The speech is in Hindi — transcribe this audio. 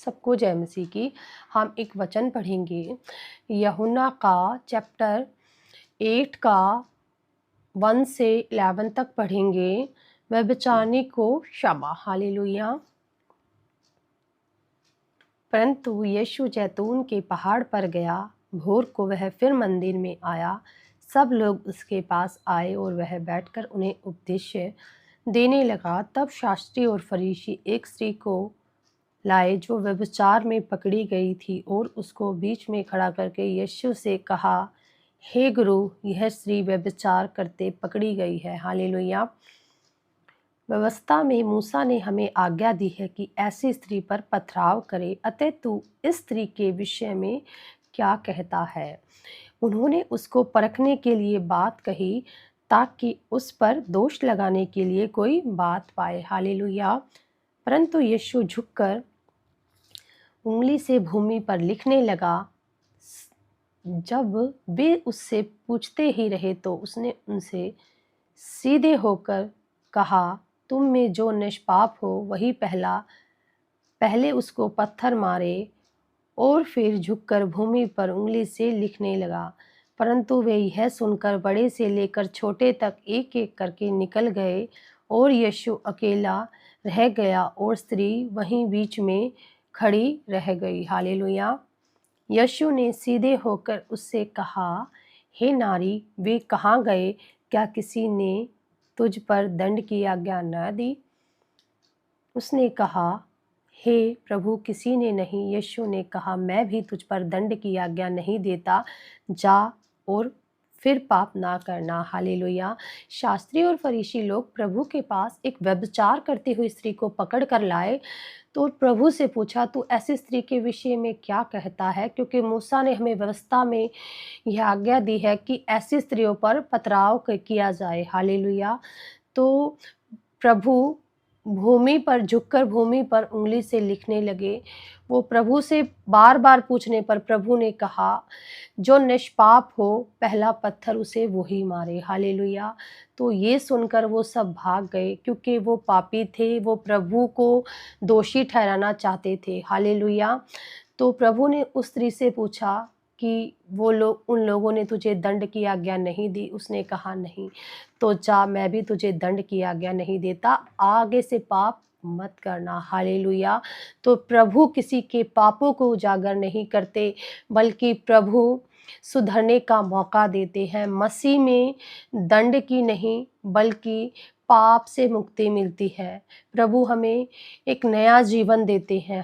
सबको जय मसीह की। हम एक वचन पढ़ेंगे यूहन्ना का चैप्टर 8 का 1 से 11 तक पढ़ेंगे। व्यभिचारिणी को क्षमा। हालेलुया। परंतु यीशु जैतून के पहाड़ पर गया। भोर को वह फिर मंदिर में आया। सब लोग उसके पास आए और वह बैठकर उन्हें उपदेश देने लगा। तब शास्त्री और फरीसी एक स्त्री को लाए जो व्यभिचार में पकड़ी गई थी और उसको बीच में खड़ा करके यीशु से कहा, हे गुरु, यह स्त्री व्यभिचार करते पकड़ी गई है। हालेलुया। व्यवस्था में मूसा ने हमें आज्ञा दी है कि ऐसी स्त्री पर पथराव करे, अतः तू इस स्त्री के विषय में क्या कहता है? उन्होंने उसको परखने के लिए बात कही ताकि उस पर दोष लगाने के लिए कोई बात पाए। हालेलुया। परंतु यीशु झुककर उंगली से भूमि पर लिखने लगा। जब वे उससे पूछते ही रहे तो उसने उनसे सीधे होकर कहा, तुम में जो निष्पाप हो वही पहले उसको पत्थर मारे। और फिर झुककर भूमि पर उंगली से लिखने लगा। परंतु वे यह सुनकर बड़े से लेकर छोटे तक एक एक करके निकल गए और यीशु अकेला रह गया और स्त्री वहीं बीच में खड़ी रह गई। हालेलुया। यीशु ने सीधे होकर उससे कहा, हे नारी, वे कहाँ गए? क्या किसी ने तुझ पर दंड की आज्ञा न दी? उसने कहा, हे प्रभु, किसी ने नहीं। यीशु ने कहा, मैं भी तुझ पर दंड की आज्ञा नहीं देता। जा और फिर पाप ना करना। हालेलुया। शास्त्री और फरीसी लोग प्रभु के पास एक व्यभिचार करती हुई स्त्री को पकड़ कर लाए तो प्रभु से पूछा, तू ऐसी स्त्री के विषय में क्या कहता है? क्योंकि मूसा ने हमें व्यवस्था में यह आज्ञा दी है कि ऐसी स्त्रियों पर पथराव किया जाए। हालेलुया। तो प्रभु भूमि पर झुककर भूमि पर उंगली से लिखने लगे। वो प्रभु से बार बार पूछने पर प्रभु ने कहा, जो निष्पाप हो पहला पत्थर उसे वो ही मारे। हालेलुया। तो ये सुनकर वो सब भाग गए क्योंकि वो पापी थे, वो प्रभु को दोषी ठहराना चाहते थे। हालेलुया। तो प्रभु ने उस स्त्री से पूछा कि उन लोगों ने तुझे दंड की आज्ञा नहीं दी? उसने कहा, नहीं। तो जा, मैं भी तुझे दंड की आज्ञा नहीं देता, आगे से पाप मत करना। हालेलुया। तो प्रभु किसी के पापों को उजागर नहीं करते, बल्कि प्रभु सुधरने का मौका देते हैं। मसीह में दंड की नहीं बल्कि पाप से मुक्ति मिलती है। प्रभु हमें एक नया जीवन देते हैं।